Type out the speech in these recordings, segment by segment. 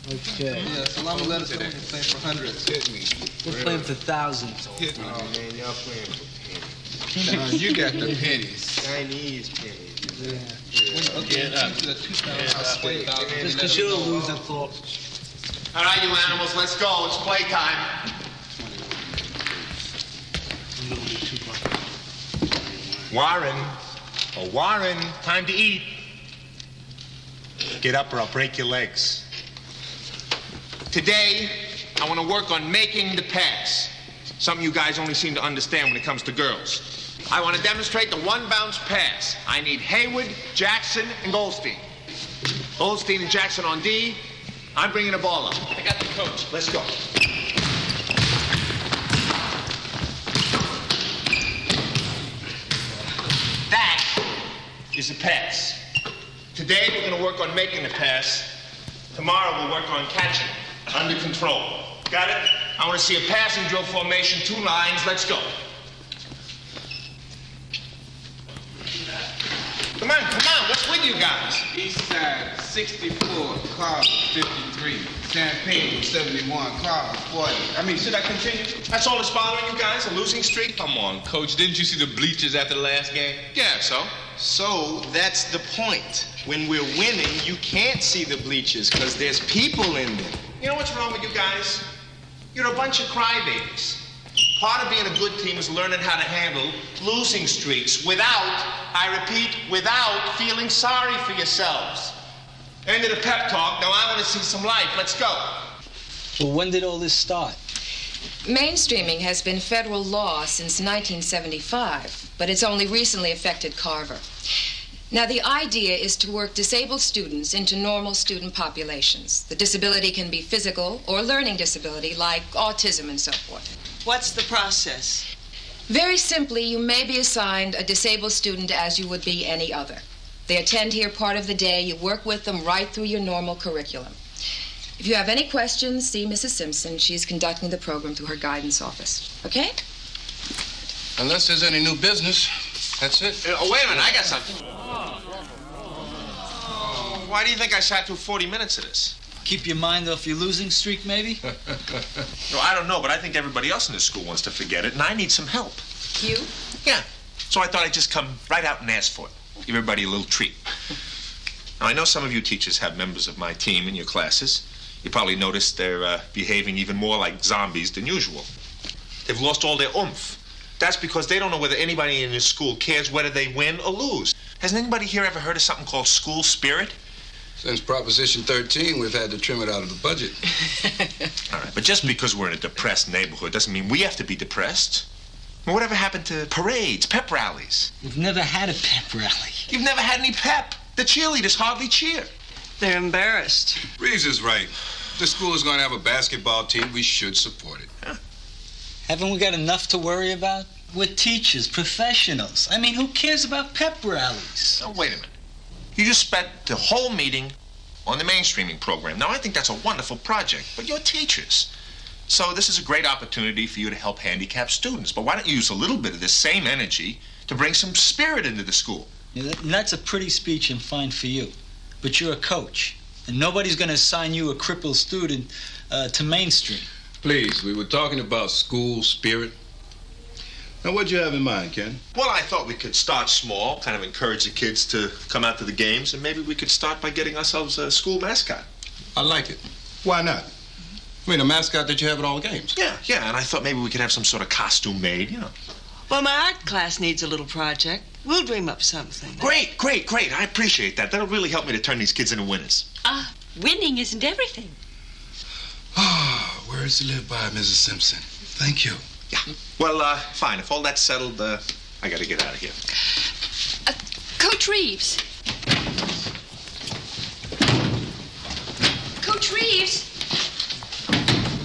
Okay. Yeah, so I'm gonna let us know we're playing for hundreds. Hit me. We're playing for thousands. Hit me. Oh, man, y'all playing for pennies. No, you got the pennies. Chinese pennies. Yeah. Okay, the 2,000 spade. Just because you're a loser, Thorpe. All right, you animals, let's go. It's playtime. Warren. Oh, Warren, time to eat. Get up or I'll break your legs. Today, I want to work on making the pass. Something you guys only seem to understand when it comes to girls. I want to demonstrate the one-bounce pass. I need Hayward, Jackson, and Goldstein. Goldstein and Jackson on D. I'm bringing the ball up. I got the coach. Let's go. That is a pass. Today, we're going to work on making the pass. Tomorrow, we'll work on catching. Under control. Got it? I want to see a passing drill formation, 2 lines. Let's go. Come on. What's with you guys? East side, 64, Carver, 53, Champagne, 71, Carver, 40. Should I continue? That's all that's bothering you guys? A losing streak? Come on, Coach. Didn't you see the bleachers after the last game? Yeah, so? So that's the point. When we're winning, you can't see the bleachers because there's people in them. You know what's wrong with you guys? You're a bunch of crybabies. Part of being a good team is learning how to handle losing streaks without, I repeat, without feeling sorry for yourselves. End of the pep talk. Now I want to see some life. Let's go. Well, when did all this start? Mainstreaming has been federal law since 1975, but it's only recently affected Carver. Now, the idea is to work disabled students into normal student populations. The disability can be physical or learning disability, like autism and so forth. What's the process? Very simply, you may be assigned a disabled student as you would be any other. They attend here part of the day. You work with them right through your normal curriculum. If you have any questions, see Mrs. Simpson. She's conducting the program through her guidance office. Okay? Unless there's any new business, that's it. Oh, wait a minute. I got something. Why do you think I sat through 40 minutes of this? Keep your mind off your losing streak, maybe? No, I don't know, but I think everybody else in this school wants to forget it, and I need some help. You? Yeah. So I thought I'd just come right out and ask for it. Give everybody a little treat. Now, I know some of you teachers have members of my team in your classes. You probably noticed they're behaving even more like zombies than usual. They've lost all their oomph. That's because they don't know whether anybody in this school cares whether they win or lose. Hasn't anybody here ever heard of something called school spirit? Since Proposition 13, we've had to trim it out of the budget. All right, but just because we're in a depressed neighborhood doesn't mean we have to be depressed. Well, whatever happened to parades, pep rallies? We've never had a pep rally. You've never had any pep. The cheerleaders hardly cheer. They're embarrassed. Reeves is right. If the school is going to have a basketball team, we should support it. Huh? Haven't we got enough to worry about? We're teachers, professionals. Who cares about pep rallies? Now, wait a minute. You just spent the whole meeting on the mainstreaming program. Now, I think that's a wonderful project, but you're teachers. So this is a great opportunity for you to help handicapped students. But why don't you use a little bit of this same energy to bring some spirit into the school? Yeah, that's a pretty speech and fine for you. But you're a coach, and nobody's going to assign you a crippled student to mainstream. Please, we were talking about school spirit. Now, what'd you have in mind, Ken? Well, I thought we could start small, kind of encourage the kids to come out to the games, and maybe we could start by getting ourselves a school mascot. I like it. Why not? A mascot that you have at all the games. Yeah, and I thought maybe we could have some sort of costume made, you know. Well, my art class needs a little project. We'll dream up something. Great. I appreciate that. That'll really help me to turn these kids into winners. Winning isn't everything. Words to live by, Mrs. Simpson. Thank you. Yeah. Well, fine. If all that's settled, I gotta get out of here. Coach Reeves. Coach Reeves.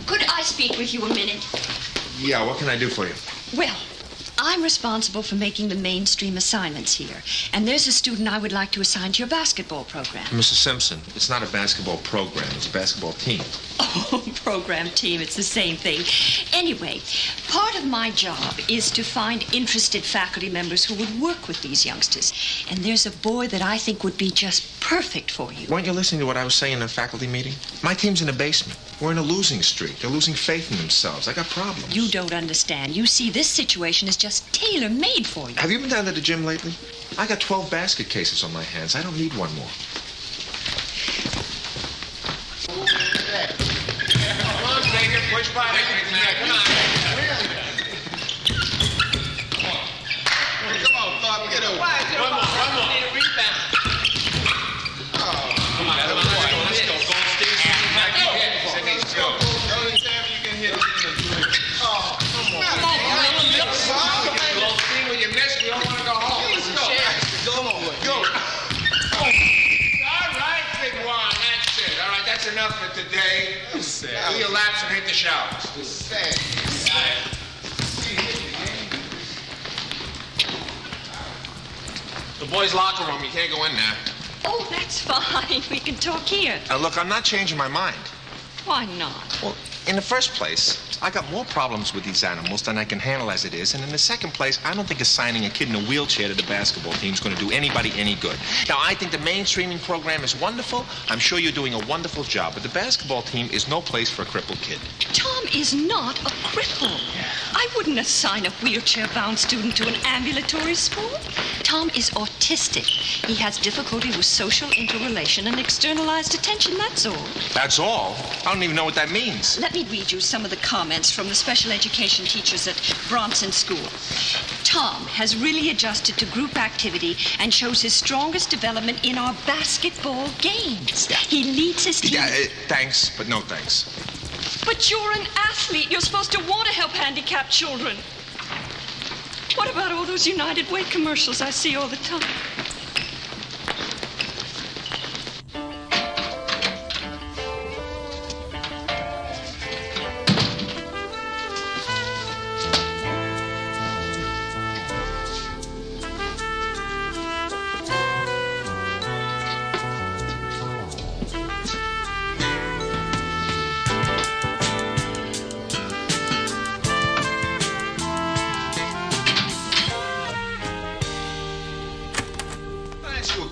Could I speak with you a minute? Yeah, what can I do for you? Well, I'm responsible for making the mainstream assignments here. And there's a student I would like to assign to your basketball program. Mrs. Simpson, it's not a basketball program. It's a basketball team. Oh, program team, it's the same thing. Anyway, part of my job is to find interested faculty members who would work with these youngsters. And there's a boy that I think would be just perfect for you. Weren't you listening to what I was saying in the faculty meeting? My team's in the basement. We're in a losing streak. They're losing faith in themselves. I got problems. You don't understand. You see, this situation is just tailor-made for you. Have you been down to the gym lately? I got 12 basket cases on my hands. I don't need one more. Push by. Come on. Come on, Bob, get over. One more. Need a rebound. Come on. Let's go. Let's go. The only time you can hit it in the drink. Oh, come on. When you miss, we all want to go home. Let's go. Come on, go. All right, big one. That's it. All right, that's enough for today. Do your laps and hit the showers. Got it. The boys' locker room. You can't go in there. Oh, that's fine. We can talk here. Look, I'm not changing my mind. Why not? Well, in the first place, I got more problems with these animals than I can handle as it is. And in the second place, I don't think assigning a kid in a wheelchair to the basketball team is going to do anybody any good. Now, I think the mainstreaming program is wonderful. I'm sure you're doing a wonderful job. But the basketball team is no place for a crippled kid. Tom is not a cripple. I wouldn't assign a wheelchair-bound student to an ambulatory school. Tom is autistic. He has difficulty with social interrelation and externalized attention, that's all. That's all? I don't even know what that means. Let me read you some of the comments from the special education teachers at Bronson School. Tom has really adjusted to group activity and shows his strongest development in our basketball games. Yeah. He leads his team. Yeah, thanks, but no thanks. But you're an athlete. You're supposed to want to help handicapped children. What about all those United Way commercials I see all the time?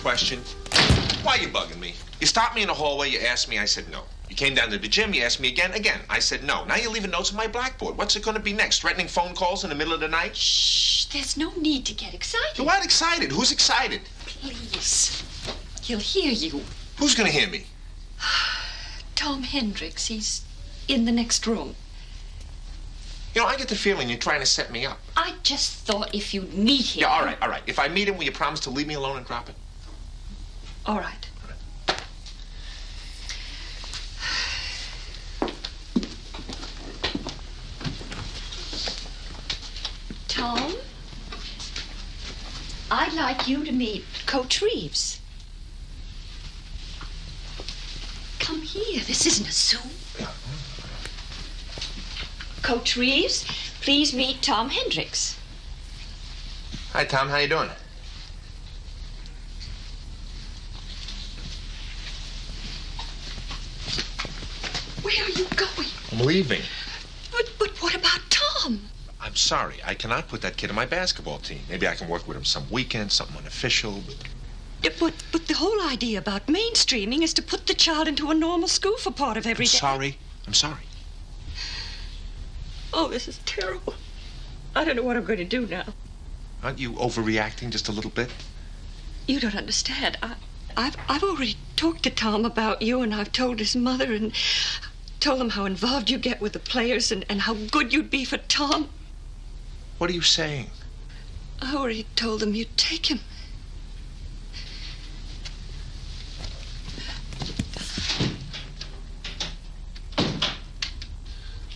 Question. Why are you bugging me? You stopped me in the hallway, you asked me, I said no. You came down to the gym, you asked me again, I said no. Now you're leaving notes on my blackboard. What's it going to be next? Threatening phone calls in the middle of the night? Shh, there's no need to get excited. You aren't excited. Who's excited? Please. He'll hear you. Who's going to hear me? Tom Hendricks. He's in the next room. You know, I get the feeling you're trying to set me up. I just thought if you'd meet him... Yeah, all right. If I meet him, will you promise to leave me alone and drop it? All right. Tom, I'd like you to meet Coach Reeves. Come here. This isn't a zoo. Coach Reeves, please meet Tom Hendricks. Hi, Tom. How you doing? Where are you going? I'm leaving. But what about Tom? I'm sorry. I cannot put that kid on my basketball team. Maybe I can work with him some weekend, something unofficial. But the whole idea about mainstreaming is to put the child into a normal school for part of every day. I'm sorry. Oh, this is terrible. I don't know what I'm going to do now. Aren't you overreacting just a little bit? You don't understand. I've already talked to Tom about you, and I've told his mother and told him how involved you get with the players and how good you'd be for Tom. What are you saying? I already told them you'd take him.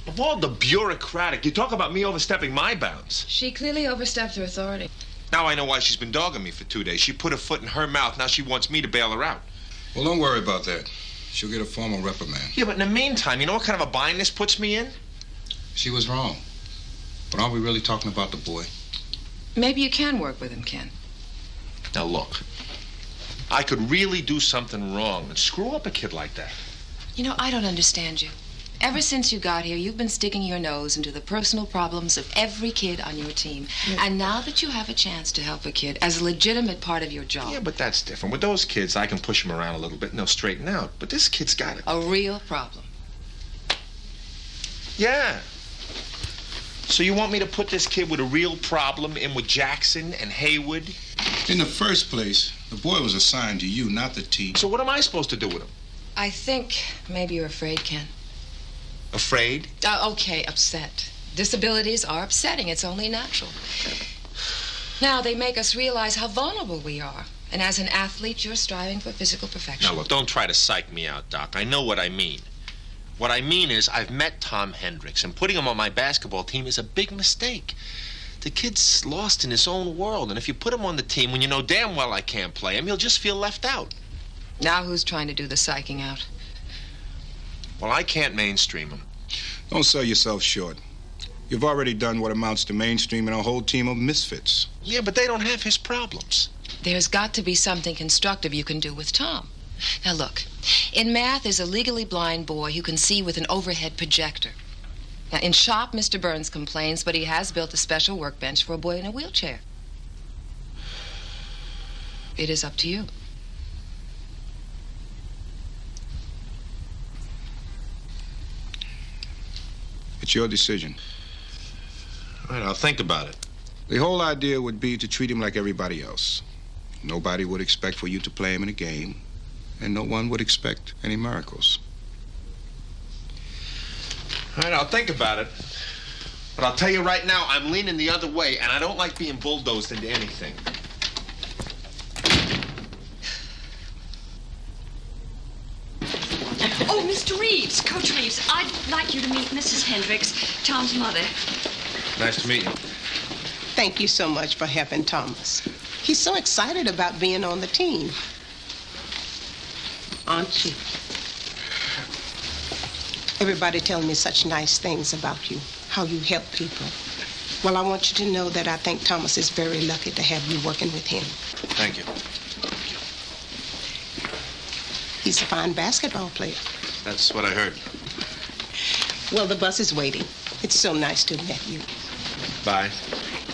Of all the bureaucratic, you talk about me overstepping my bounds. She clearly overstepped her authority. Now I know why she's been dogging me for 2 days. She put her foot in her mouth. Now she wants me to bail her out. Well, don't worry about that. She'll get a formal reprimand. Yeah, but in the meantime, you know what kind of a bind this puts me in? She was wrong. But aren't we really talking about the boy? Maybe you can work with him, Ken. Now look, I could really do something wrong and screw up a kid like that. You know, I don't understand you. Ever since you got here, you've been sticking your nose into the personal problems of every kid on your team. Yeah. And now that you have a chance to help a kid as a legitimate part of your job... Yeah, but that's different. With those kids, I can push them around a little bit and they'll straighten out. But this kid's got it. A real problem. Yeah. So you want me to put this kid with a real problem in with Jackson and Haywood? In the first place, the boy was assigned to you, not the team. So what am I supposed to do with him? I think maybe you're afraid, Ken. Afraid? Okay, upset. Disabilities are upsetting. It's only natural. Now, they make us realize how vulnerable we are. And as an athlete, you're striving for physical perfection. Now, look, don't try to psych me out, Doc. I know what I mean. What I mean is I've met Tom Hendricks, and putting him on my basketball team is a big mistake. The kid's lost in his own world, and if you put him on the team when you know damn well I can't play him, he'll just feel left out. Now who's trying to do the psyching out? Well, I can't mainstream him. Don't sell yourself short. You've already done what amounts to mainstreaming a whole team of misfits. Yeah, but they don't have his problems. There's got to be something constructive you can do with Tom. Now, look, in math, there's a legally blind boy who can see with an overhead projector. Now, in shop, Mr. Burns complains, but he has built a special workbench for a boy in a wheelchair. It is up to you. It's your decision. All right, I'll think about it. The whole idea would be to treat him like everybody else. Nobody would expect for you to play him in a game, and no one would expect any miracles. All right, I'll think about it. But I'll tell you right now, I'm leaning the other way, and I don't like being bulldozed into anything. Oh, Mr. Reeves, Coach Reeves, I'd like you to meet Mrs. Hendricks, Tom's mother. Nice to meet you. Thank you so much for helping Thomas. He's so excited about being on the team. Aren't you? Everybody telling me such nice things about you, how you help people. Well, I want you to know that I think Thomas is very lucky to have you working with him. Thank you. He's a fine basketball player. That's what I heard. Well, the bus is waiting. It's so nice to have met you. Bye.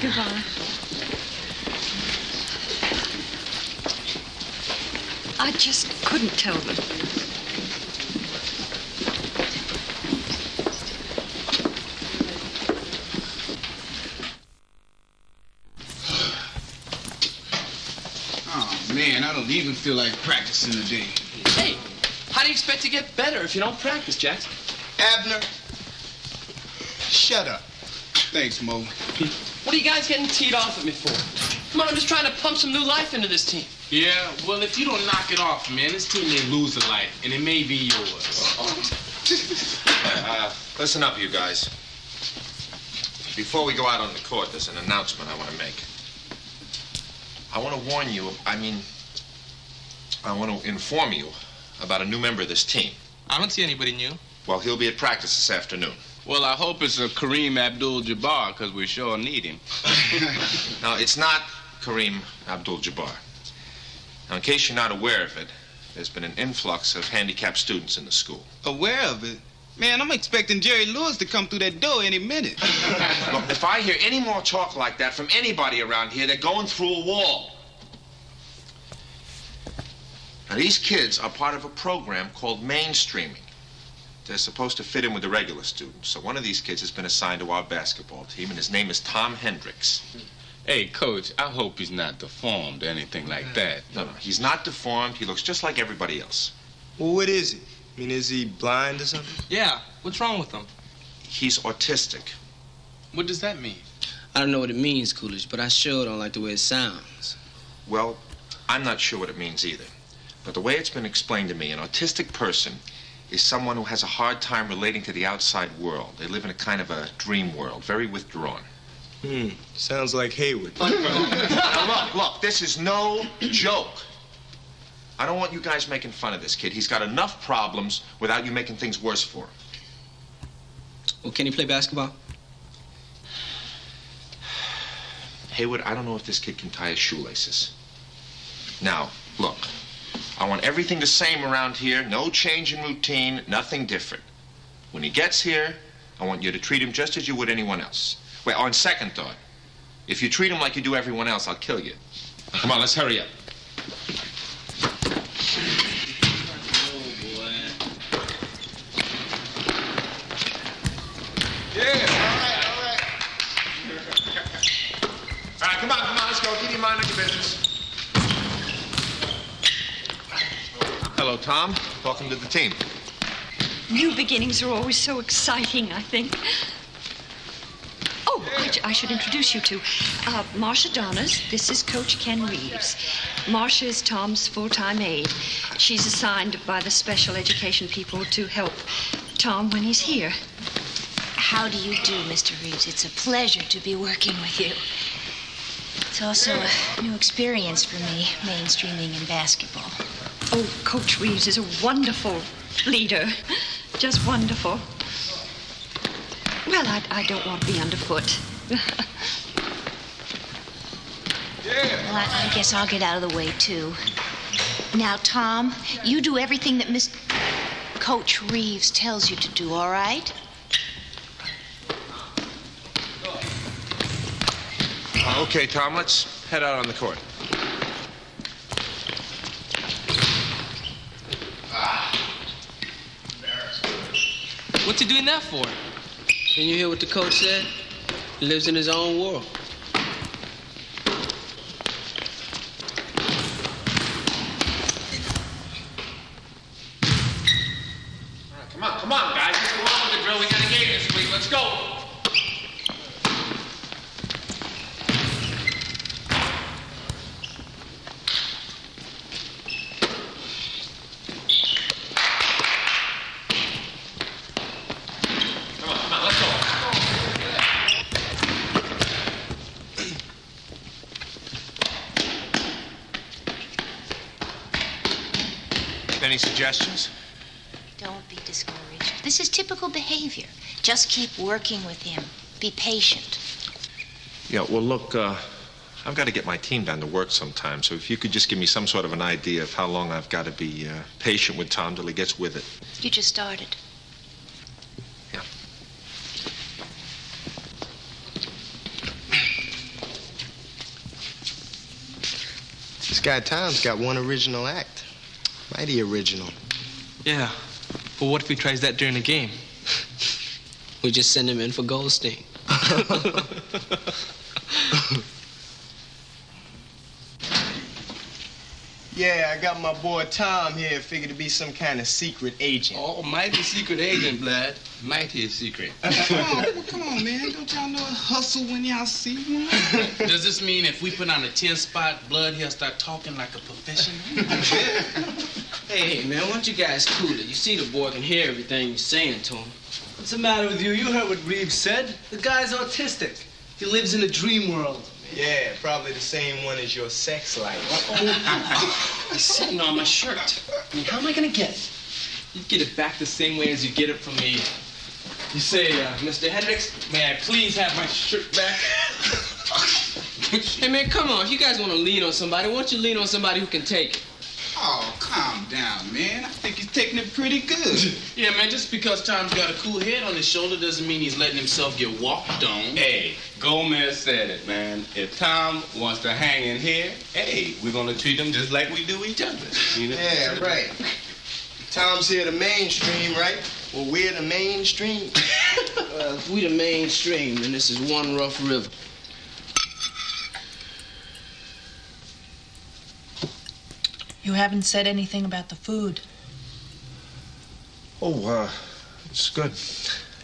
Goodbye. I just couldn't tell them. Oh, man, I don't even feel like practicing today. Hey, how do you expect to get better if you don't practice, Jackson? Abner, shut up. Thanks, Mo. What are you guys getting teed off at me for? Come on, I'm just trying to pump some new life into this team. Yeah, well, if you don't knock it off, man, this team may lose a life, and it may be yours. Listen up, you guys. Before we go out on the court, there's an announcement I want to make. I want to warn you, I want to inform you about a new member of this team. I don't see anybody new. Well, he'll be at practice this afternoon. Well, I hope it's a Kareem Abdul-Jabbar, because we sure need him. No, it's not Kareem Abdul-Jabbar. Now, in case you're not aware of it, there's been an influx of handicapped students in the school. Aware of it? Man, I'm expecting Jerry Lewis to come through that door any minute. Look, if I hear any more talk like that from anybody around here, they're going through a wall. Now, these kids are part of a program called mainstreaming. They're supposed to fit in with the regular students. So one of these kids has been assigned to our basketball team, and his name is Tom Hendricks. Hey, Coach, I hope he's not deformed or anything like that. No, he's not deformed. He looks just like everybody else. Well, what is he? I mean, is he blind or something? Yeah, what's wrong with him? He's autistic. What does that mean? I don't know what it means, Coolidge, but I sure don't like the way it sounds. Well, I'm not sure what it means either. But the way it's been explained to me, an autistic person is someone who has a hard time relating to the outside world. They live in a kind of a dream world, very withdrawn. Sounds like Haywood. Now, look, this is no joke. I don't want you guys making fun of this kid. He's got enough problems without you making things worse for him. Well, can he play basketball? Haywood, I don't know if this kid can tie his shoelaces. Now, look, I want everything the same around here. No change in routine, nothing different. When he gets here, I want you to treat him just as you would anyone else. Well, on second thought, if you treat him like you do everyone else, I'll kill you. Now, come on, let's hurry up. All right, come on, let's go. Keep your mind on your business. Hello, Tom. Welcome to the team. New beginnings are always so exciting, I think. Oh, I should introduce you to Marcia Donners. This is Coach Ken Reeves. Marcia is Tom's full-time aide. She's assigned by the special education people to help Tom when he's here. How do you do, Mr. Reeves? It's a pleasure to be working with you. It's also a new experience for me, mainstreaming in basketball. Oh, Coach Reeves is a wonderful leader. Just wonderful. Well, I don't want to be underfoot. Well, I guess I'll get out of the way, too. Now, Tom, you do everything that Coach Reeves tells you to do, all right? Okay, Tom, let's head out on the court. What's he doing that for? Didn't you hear what the coach said? He lives in his own world. All right, come on, guys. Let's go on with the drill. We got a game this week. Let's go. Any suggestions? Don't be discouraged. This is typical behavior. Just keep working with him. Be patient. Yeah, well, look, I've got to get my team down to work sometime, so if you could just give me some sort of an idea of how long I've got to be patient with Tom till he gets with it. You just started. Yeah. This guy Tom's got one original act. Mighty original. Yeah. But what if he tries that during the game? We just send him in for Goldstein. Yeah, I got my boy Tom here. Figured to be some kind of secret agent. Oh, mighty secret agent, Blood. Mighty secret. Come on, man. Don't y'all know a hustle when y'all see one? Does this mean if we put on a 10-spot, Blood, he'll start talking like a professional? Hey, man, why don't you guys cool it? You see the boy can hear everything you're saying to him. What's the matter with you? You heard what Reeves said. The guy's autistic. He lives in a dream world. Yeah, probably the same one as your sex life. He's sitting on my shirt. I mean, how am I gonna get it? You get it back the same way as you get it from me. You say, Mr. Hendricks, may I please have my shirt back? Hey, man, come on. If you guys want to lean on somebody, why don't you lean on somebody who can take it? Oh, calm down, man. I think he's taking it pretty good. Yeah, man, just because Tom's got a cool head on his shoulder doesn't mean he's letting himself get walked on. Hey, Gomez said it, man. If Tom wants to hang in here, hey, we're gonna treat him just like we do each other. You know? Yeah, right. Tom's here to mainstream, right? Well, we're the mainstream. If we the mainstream, then this is one rough river. You haven't said anything about the food. Oh, it's good.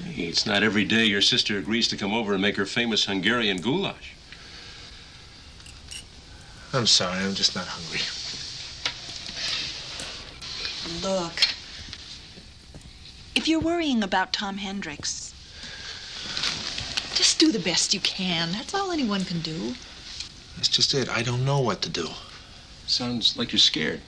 Hey, it's not every day your sister agrees to come over and make her famous Hungarian goulash. I'm sorry, I'm just not hungry. Look, if you're worrying about Tom Hendricks, just do the best you can. That's all anyone can do. That's just it. I don't know what to do. Sounds like you're scared.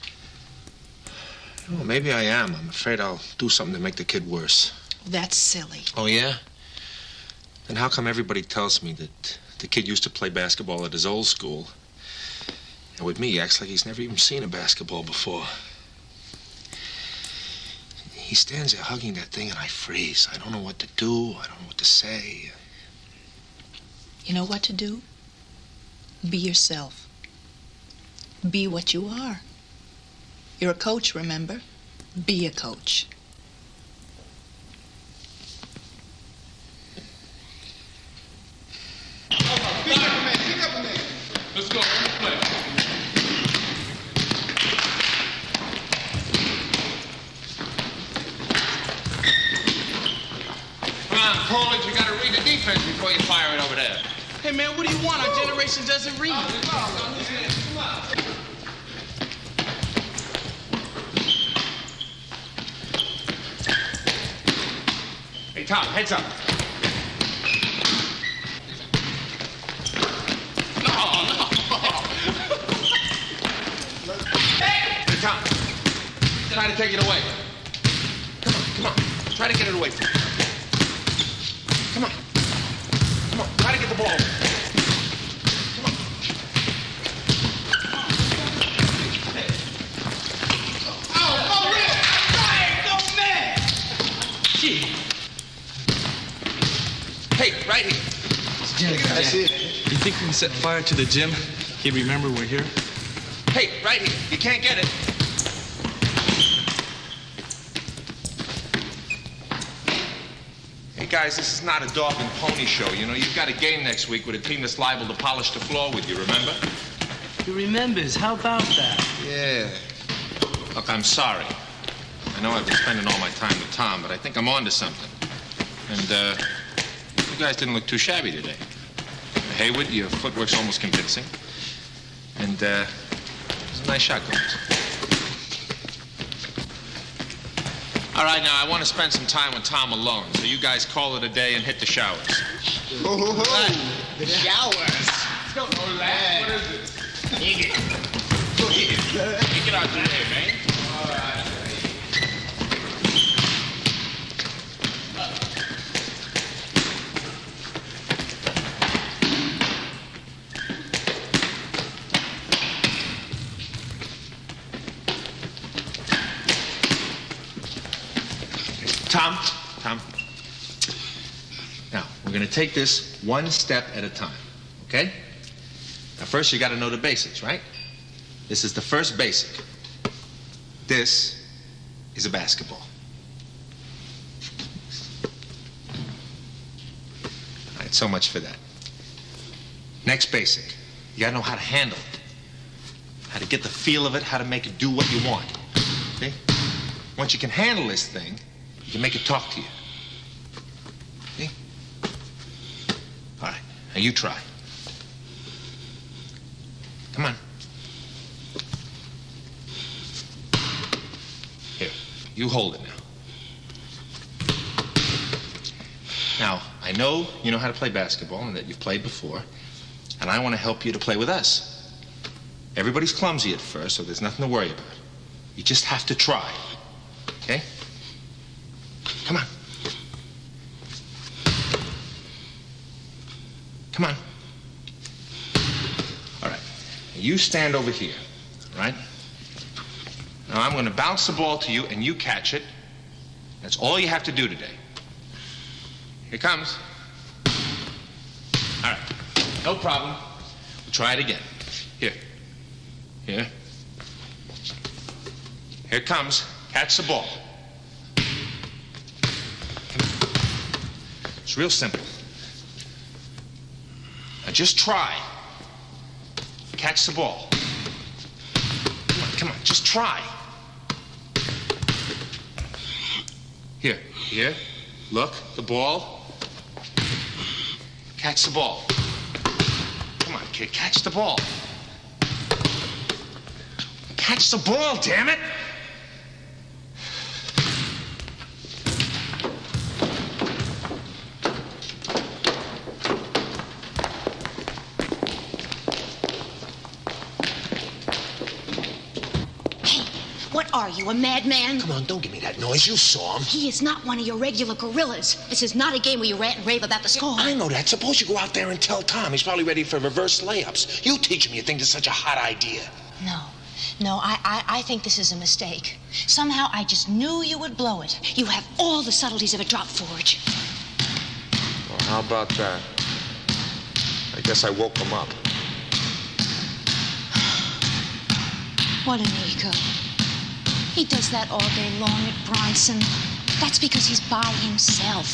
Oh, maybe I am. I'm afraid I'll do something to make the kid worse. That's silly. Oh, yeah? Then how come everybody tells me that the kid used to play basketball at his old school, and with me, he acts like he's never even seen a basketball before? he stands there hugging that thing, and I freeze. I don't know what to do. I don't know what to say. You know what to do? Be yourself. Be what you are. You're a coach, remember? Be a coach. Let's go. Let's play. Come on, Coolidge, you gotta read the defense before you fire it over there. Hey, man, what do you want? Our generation doesn't read. Hey, Tom, heads up. Hey, Tom, try to take it away. Come on. Try to get it away from me. Come on, try to get the ball over. Come on. Oh, go man! Gee. Hey, right here. That's it. You think we can set fire to the gym? He'd remember we're here? Hey, right here. You can't get it. Hey, guys, this is not a dog and pony show. You know, you've got a game next week with a team that's liable to polish the floor with you, remember? He remembers. How about that? Yeah. Look, I'm sorry. I know I've been spending all my time with Tom, but I think I'm on to something. And, you guys didn't look too shabby today. Haywood, your footwork's almost convincing. And, it's a nice shot, Combs. All right, now, I want to spend some time with Tom alone, so you guys call it a day and hit the showers. The showers. What is this? Take it. Go ahead. Take it out today, man. All right. Tom. Now, we're going to take this one step at a time, okay? Now, first, you got to know the basics, right? This is the first basic. This is a basketball. All right, so much for that. Next basic. You got to know how to handle it. How to get the feel of it, how to make it do what you want. Okay? Once you can handle this thing, you can make it talk to you. See? All right, now you try. Come on. Here, you hold it now. Now, I know you know how to play basketball and that you've played before, and I want to help you to play with us. Everybody's clumsy at first, so there's nothing to worry about. You just have to try, okay? Come on. Come on. All right. You stand over here, all right? Now I'm going to bounce the ball to you and you catch it. That's all you have to do today. Here it comes. All right. No problem. We'll try it again. Here. Here. Here it comes. Catch the ball. It's real simple. Now just try. Catch the ball. Come on, just try. Here, look, the ball. Catch the ball. Come on, kid, catch the ball. Catch the ball, damn it! What are you, a madman? Come on, don't give me that noise. You saw him. He is not one of your regular gorillas. This is not a game where you rant and rave about the score. I know that. Suppose you go out there and tell Tom. He's probably ready for reverse layups. You teach him you think it's such a hot idea. No. No, I think this is a mistake. Somehow I just knew you would blow it. You have all the subtleties of a drop forge. Well, how about that? I guess I woke him up. What an ego. He does that all day long at Bronson. That's because he's by himself.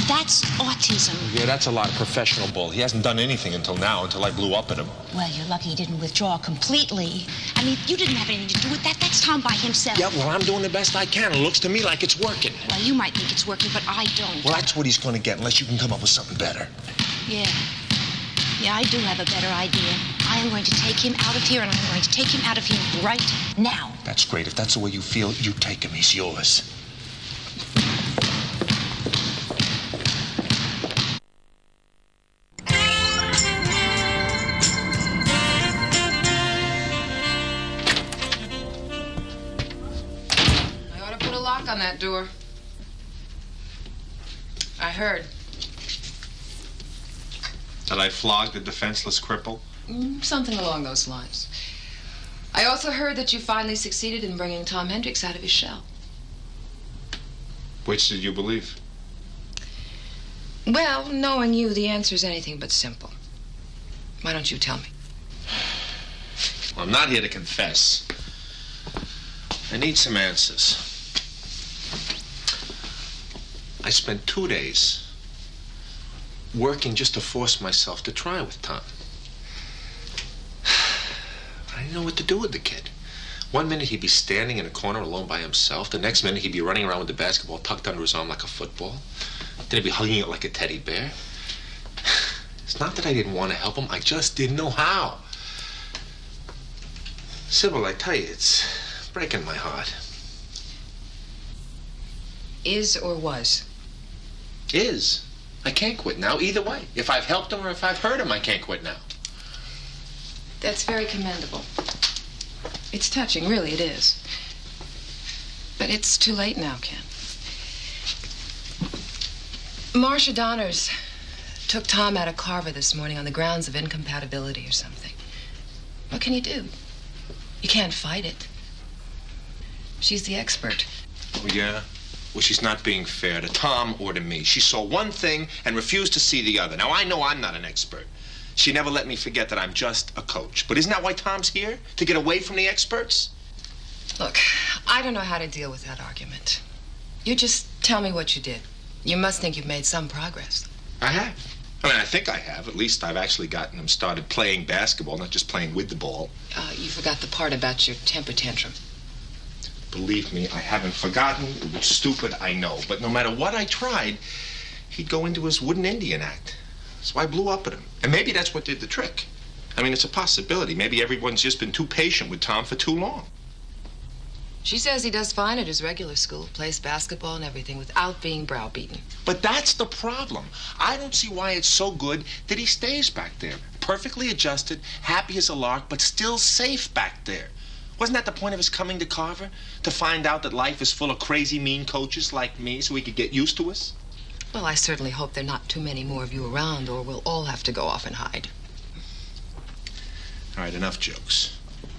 That's autism. Yeah, that's a lot of professional bull. He hasn't done anything until now, until I blew up at him. Well, you're lucky he didn't withdraw completely. I mean, you didn't have anything to do with that. That's Tom by himself. Yeah, well, I'm doing the best I can. It looks to me like it's working. Well, you might think it's working, but I don't. Well, that's what he's going to get, unless you can come up with something better. Yeah. Yeah, I do have a better idea. I am going to take him out of here, and I'm going to take him out of here right now. That's great. If that's the way you feel, you take him. He's yours. On that door. I heard. That I flogged a defenseless cripple? Something along those lines. I also heard that you finally succeeded in bringing Tom Hendricks out of his shell. Which did you believe? Well, knowing you, the answer's anything but simple. Why don't you tell me? Well, I'm not here to confess. I need some answers. I spent 2 days working just to force myself to try with Tom. I didn't know what to do with the kid. One minute he'd be standing in a corner alone by himself. The next minute he'd be running around with the basketball tucked under his arm like a football. Then he'd be hugging it like a teddy bear. It's not that I didn't want to help him. I just didn't know how. Sybil, I tell you, it's breaking my heart. Is or was? Is. I can't quit now, either way. If I've helped him or if I've hurt him, I can't quit now. That's very commendable. It's touching, really, it is. But it's too late now, Ken. Marcia Donners took Tom out of Carver this morning on the grounds of incompatibility or something. What can you do? You can't fight it. She's the expert. Oh, yeah? Well, she's not being fair to Tom or to me. She saw one thing and refused to see the other. Now, I know I'm not an expert. She never let me forget that I'm just a coach. But isn't that why Tom's here? To get away from the experts? Look, I don't know how to deal with that argument. You just tell me what you did. You must think you've made some progress. I have. I mean, I think I have. At least I've actually gotten him started playing basketball, not just playing with the ball. You forgot the part about your temper tantrum. Believe me, I haven't forgotten. It was stupid, I know. But no matter what I tried, he'd go into his wooden Indian act. So I blew up at him. And maybe that's what did the trick. I mean, it's a possibility. Maybe everyone's just been too patient with Tom for too long. She says he does fine at his regular school, plays basketball and everything without being browbeaten. But that's the problem. I don't see why it's so good that he stays back there. Perfectly adjusted, happy as a lark, but still safe back there. Wasn't that the point of his coming to Carver? To find out that life is full of crazy, mean coaches like me so he could get used to us? Well, I certainly hope there are not too many more of you around, or we'll all have to go off and hide. All right, enough jokes.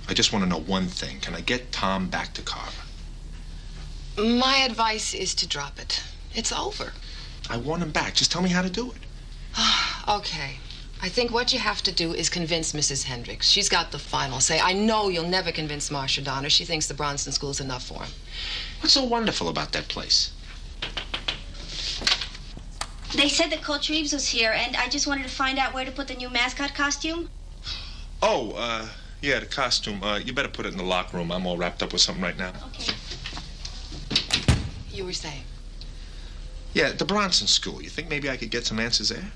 I just want to know one thing. Can I get Tom back to Carver? My advice is to drop it. It's over. I want him back. Just tell me how to do it. Okay. I think what you have to do is convince Mrs. Hendricks. She's got the final say. I know you'll never convince Marcia Donner. She thinks the Bronson School's enough for him. What's so wonderful about that place? They said that Coach Reeves was here, and I just wanted to find out where to put the new mascot costume. Oh, yeah, the costume. You better put it in the locker room. I'm all wrapped up with something right now. Okay. You were saying? Yeah, the Bronson School. You think maybe I could get some answers there?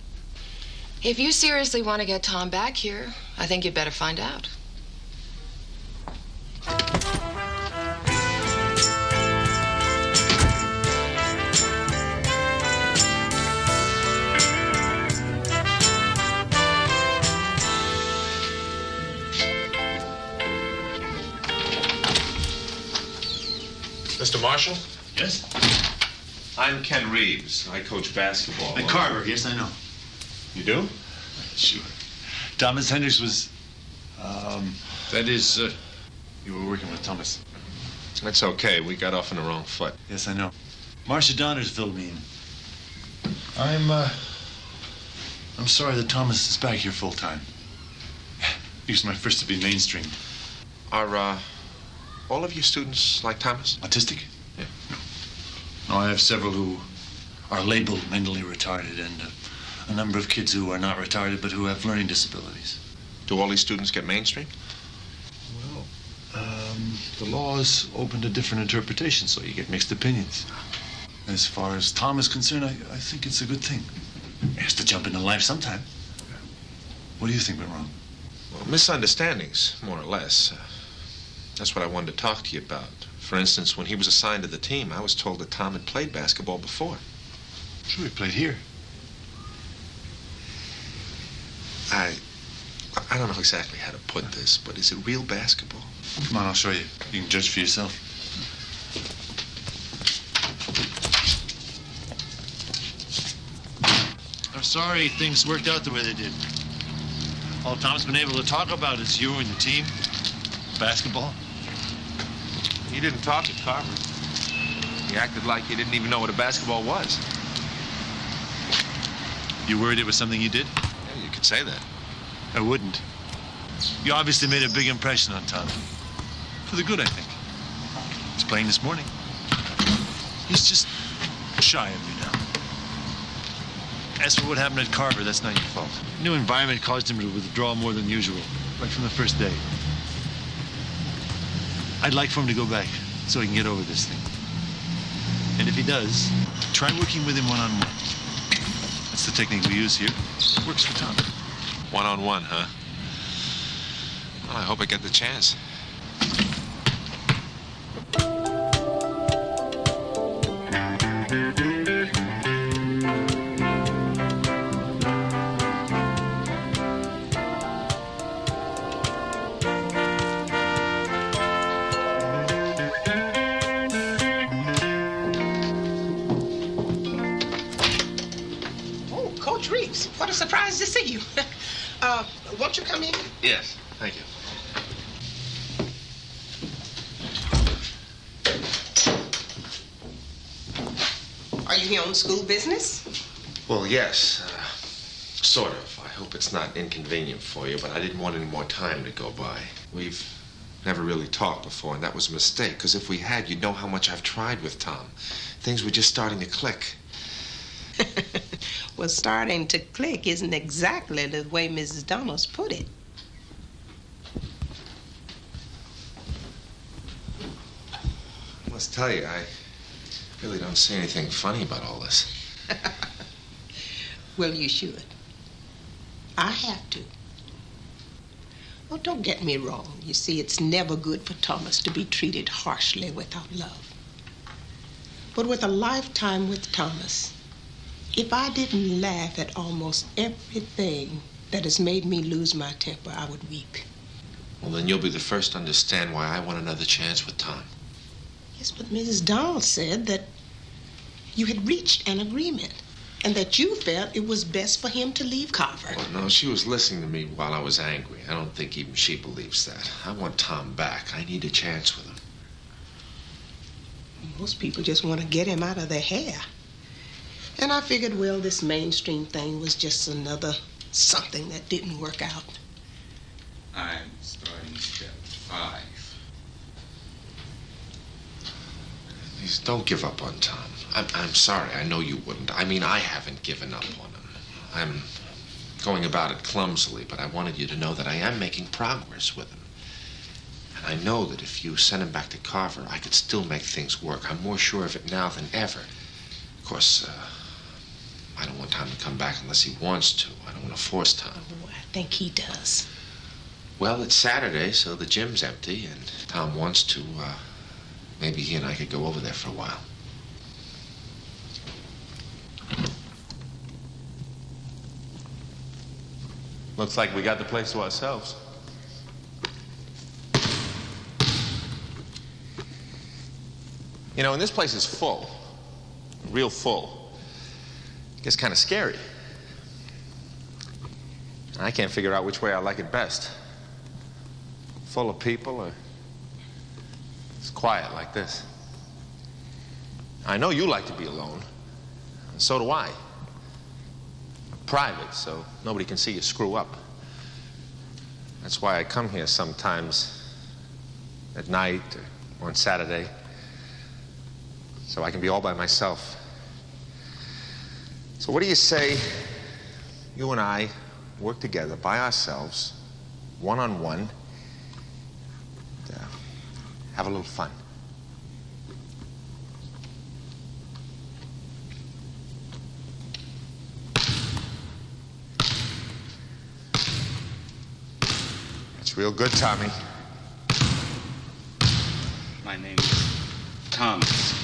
If you seriously want to get Tom back here, I think you'd better find out. Mr. Marshall? Yes? I'm Ken Reeves. I coach basketball. At Carver, yes, I know. You do? Sure. Thomas Hendricks was, That is, You were working with Thomas. That's okay. We got off on the wrong foot. Yes, I know. Marcia Donners filled me in. I'm sorry that Thomas is back here full time. He was my first to be mainstream. Are all of your students like Thomas? Autistic? Yeah. No, I have several who are labeled mentally retarded and a number of kids who are not retarded but who have learning disabilities. Do all these students get mainstream? The law is open to different interpretations, so you get mixed opinions. As far as Tom is concerned, I think it's a good thing. He has to jump into life sometime. What do you think went wrong? Well, misunderstandings, more or less. That's what I wanted to talk to you about. For instance, when he was assigned to the team, I was told that Tom had played basketball before. Sure, he played here. I don't know exactly how to put this, but is it real basketball? Come on, I'll show you. You can judge for yourself. I'm sorry things worked out the way they did. All Tom's been able to talk about is you and your team, basketball. He didn't talk at Carver. He acted like he didn't even know what a basketball was. You worried it was something you did? Yeah, you could say that. I wouldn't. You obviously made a big impression on Tom. For the good, I think. He's playing this morning. He's just shy of you now. As for what happened at Carver, that's not your fault. The new environment caused him to withdraw more than usual, right from the first day. I'd like for him to go back so he can get over this thing. And if he does, try working with him one-on-one. That's the technique we use here. It works for Tom. One-on-one, huh? Well, I hope I get the chance. Oh, Coach Reeves, what a surprise to see you. Won't you come in? Yes, thank you. Are you here on school business? Well, yes, sort of. I hope it's not inconvenient for you, but I didn't want any more time to go by. We've never really talked before, and that was a mistake, because if we had, you'd know how much I've tried with Tom. Things were just starting to click. Well, starting to click isn't exactly the way Mrs. Donners put it. I must tell you, I really don't see anything funny about all this. Well, you should. I have to. Well, don't get me wrong. You see, it's never good for Thomas to be treated harshly without love. But with a lifetime with Thomas, if I didn't laugh at almost everything that has made me lose my temper, I would weep. Well, then you'll be the first to understand why I want another chance with Tom. Yes, but Mrs. Dahl said that you had reached an agreement and that you felt it was best for him to leave Carver. Well, no, she was listening to me while I was angry. I don't think even she believes that. I want Tom back. I need a chance with him. Most people just want to get him out of their hair. And I figured, well, this mainstream thing was just another something that didn't work out. I'm starting step 5. Please don't give up on Tom. I'm sorry. I know you wouldn't. I mean, I haven't given up on him. I'm going about it clumsily, but I wanted you to know that I am making progress with him. And I know that if you send him back to Carver, I could still make things work. I'm more sure of it now than ever. Of course, I don't want Tom to come back unless he wants to. I don't want to force Tom. Oh, I think he does. Well, it's Saturday, so the gym's empty, and Tom wants to. Maybe he and I could go over there for a while. Looks like we got the place to ourselves. You know, and this place is full. Real full. It gets kind of scary. I can't figure out which way I like it best. Full of people or quiet like this. I know you like to be alone. And so do I. Private, so nobody can see you screw up. That's why I come here sometimes at night or on Saturday, so I can be all by myself. So what do you say you and I work together by ourselves, one-on-one, and, have a little fun? That's real good, Tommy. My name is Thomas.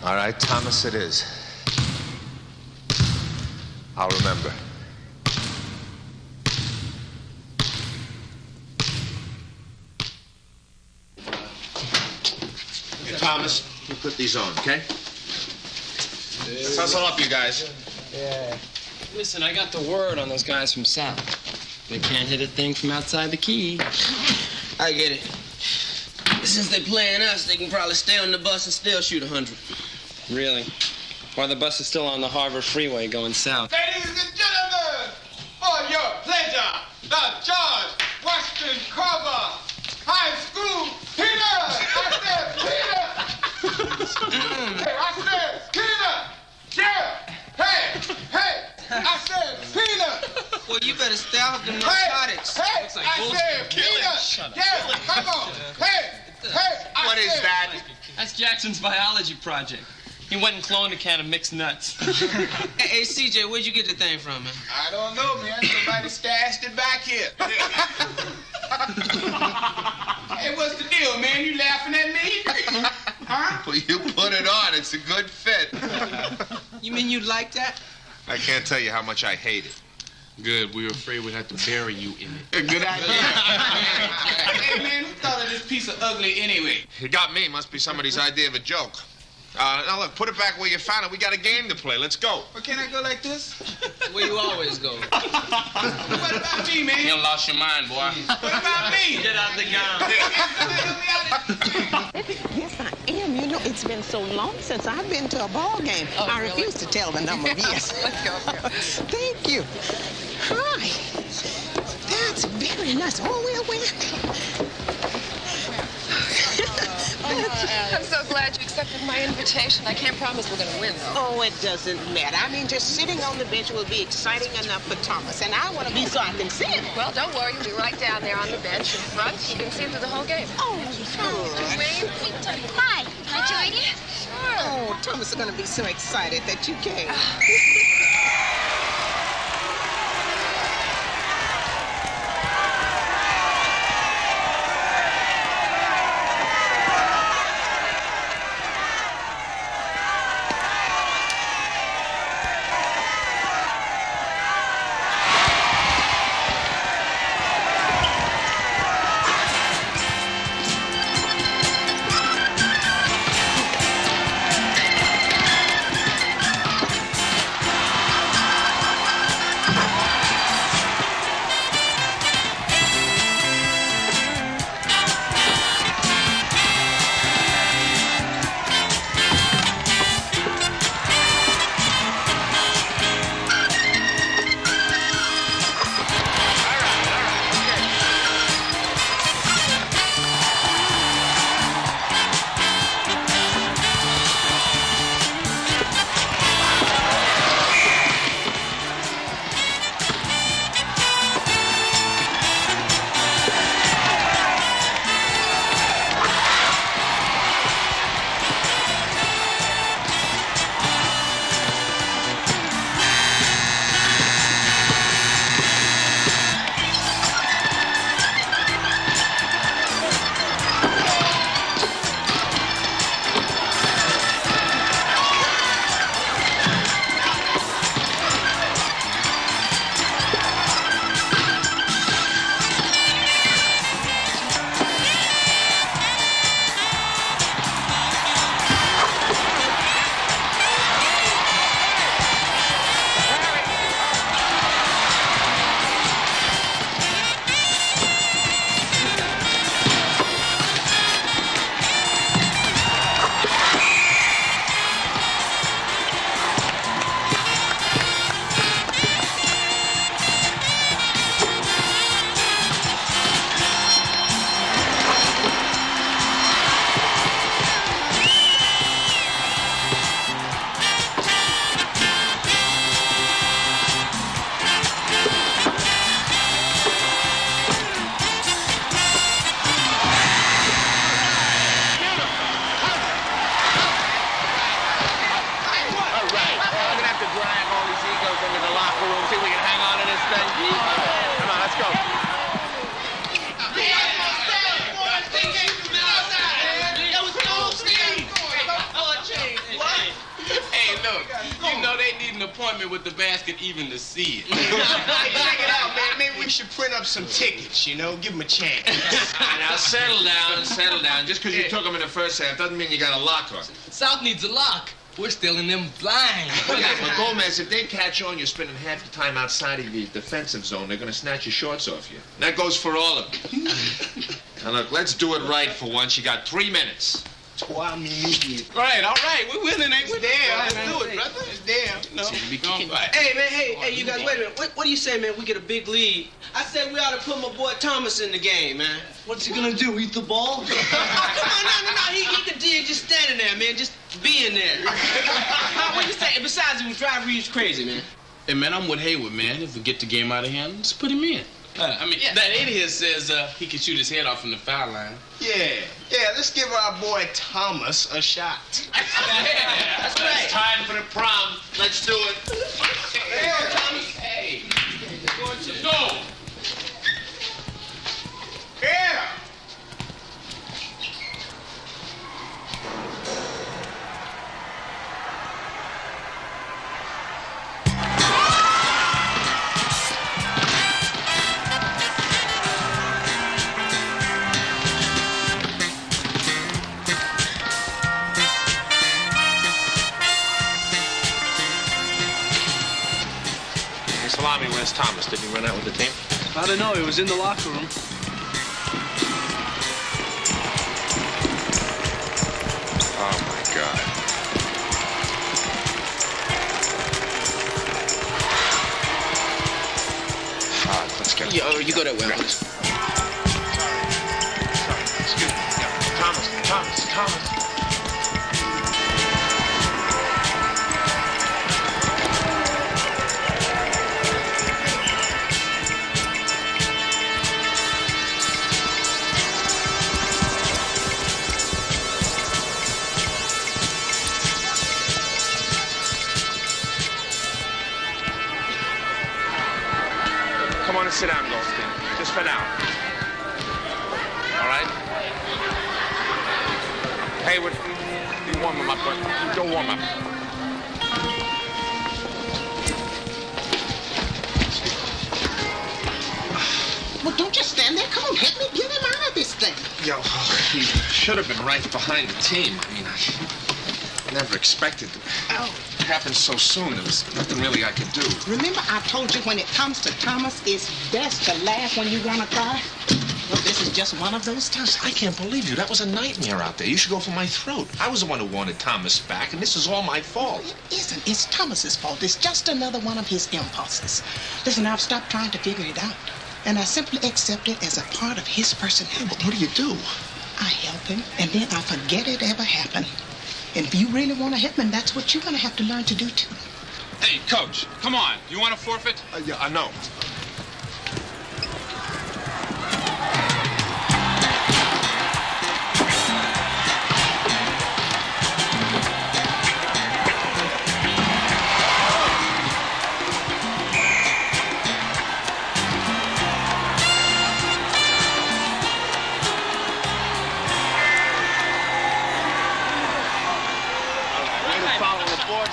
All right, Thomas it is. I'll remember. Here, Thomas, you put these on, okay? Let's hustle up, you guys. Yeah. Listen, I got the word on those guys from South. They can't hit a thing from outside the key. I get it. Since they playing us, they can probably stay on the bus and still shoot 100. Really? While the bus is still on the Harvard freeway going south. Ladies and gentlemen, for your pleasure, the George Washington Carver High School Peanuts! I said peanut! Hey, I said peanut! Yeah! Hey! I said peanut! Well, you better stay off them narcotics. Hey! Looks like I bullshit. said peanut! Yeah! Come on! Hey! What is that? That's Jackson's biology project. He went and cloned a can of mixed nuts. Hey, CJ, where'd you get the thing from, man? I don't know, man. Somebody stashed it back here. Hey, what's the deal, man? You laughing at me? Huh? Well, you put it on. It's a good fit. You mean you like that? I can't tell you how much I hate it. Good. We were afraid we'd have to bury you in it. Good idea. Hey, man, who thought of this piece of ugly anyway? You got me. Must be somebody's idea of a joke. Now look, put it back where you found it. We got a game to play. Let's go. Well, can I go like this? Where you always go. What about me, man? You lost your mind, boy. What about me? Get out the gown. Yes, I am. You know, it's been so long since I've been to a ball game. Oh, I really? refuse to tell the number of years. Let's go. Thank you. Hi. That's very nice. Oh, well. I'm so glad you accepted my invitation. I can't promise we're going to win, though. Oh, it doesn't matter. I mean, just sitting on the bench will be exciting enough for Thomas, and I want to be so I can see him. Well, don't worry. You'll be right down there on the bench in front. You can see him through the whole game. Oh, good. Wayne? Hi, can I join you? Sure. Oh, Thomas is going to be so excited that you came. look. You know they need an appointment with the basket even to see it. Hey, check it out, man. Maybe we should print up some tickets, you know? Give them a chance. Now, settle down, settle down. Just because you took them in the first half doesn't mean you got a lock on. South needs a lock. We're still in them blind. Yeah, but Gomez, if they catch on you're spending half your time outside of the defensive zone, they're going to snatch your shorts off you. That goes for all of you. Now, look, let's do it right for once. You got 3 minutes. All right. We're winning, ain't we? Damn, Let's man. do it, brother. It's damn. No. Hey, man, hey, you guys, wait a minute. What do you say, man? We get a big lead. I say we ought to put my boy Thomas in the game, man. What's he gonna do? Eat the ball? Oh, come on, no. He can dig just standing there, man. Just being there. What do you say? Besides, it would drive Reeves crazy, man. Hey, man, I'm with Hayward, man. If we get the game out of hand, let's put him in. I mean, that idiot says he can shoot his head off from the foul line. Yeah, let's give our boy Thomas a shot. That's right. It's time for the prom. Let's do it. Hey, Thomas. Hey. Go. Yeah. Hey, Salami, where's Thomas? Did he run out with the team? I don't know. He was in the locker room. Oh, my God. All right, let's go. You go that way. Sorry. Excuse me. Thomas. Come on and sit down, Goldstein. Just for now. All right? Hayward, you warm him up, but go warm up. Well, don't just stand there. Come on, help me get him out of this thing. Yo, he should have been right behind the team. I mean, I never expected it. Oh. It happened so soon. There was nothing really I could do. Remember I told you when it comes to Thomas, it's best to laugh when you want to cry? Well, this is just one of those times. I can't believe you. That was a nightmare out there. You should go for my throat. I was the one who wanted Thomas back, and this is all my fault. It isn't. It's Thomas's fault. It's just another one of his impulses. Listen, I've stopped trying to figure it out, and I simply accept it as a part of his personality. What do you do? I help him, and then I forget it ever happened. And if you really want to help him, that's what you're going to have to learn to do, too. Hey, Coach, come on. You want to forfeit? Yeah, I know.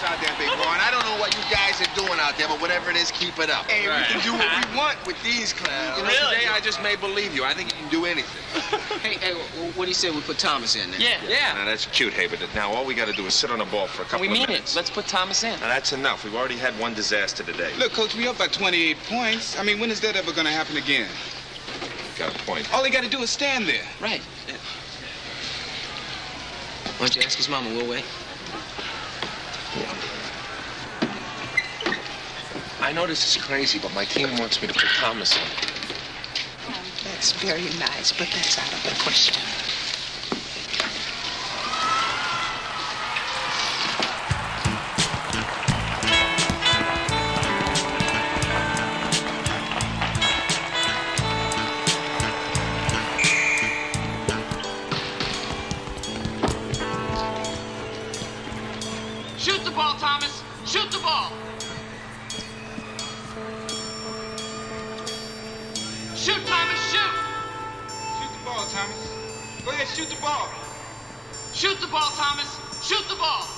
Out there, big boy. And I don't know what you guys are doing out there, but whatever it is, keep it up. Hey, we can do what we want with these clowns. You know, today I just may believe you. I think you can do anything. Hey, what do you say we put Thomas in there? Yeah. Now, that's cute, Hayward. Now, all we got to do is sit on the ball for a couple of minutes. Let's put Thomas in. Now, that's enough. We've already had one disaster today. Look, Coach, we up by 28 points. I mean, when is that ever going to happen again? Got a point. All they got to do is stand there. Right. Yeah. Why don't you ask his mama? We'll wait. I know this is crazy, but my team wants me to put Thomas in. Oh, that's very nice, but that's out of the question. Shoot the ball, Thomas. Shoot the ball. Shoot, Thomas, shoot. Shoot the ball, Thomas. Go ahead, shoot the ball. Shoot the ball, Thomas. Shoot the ball.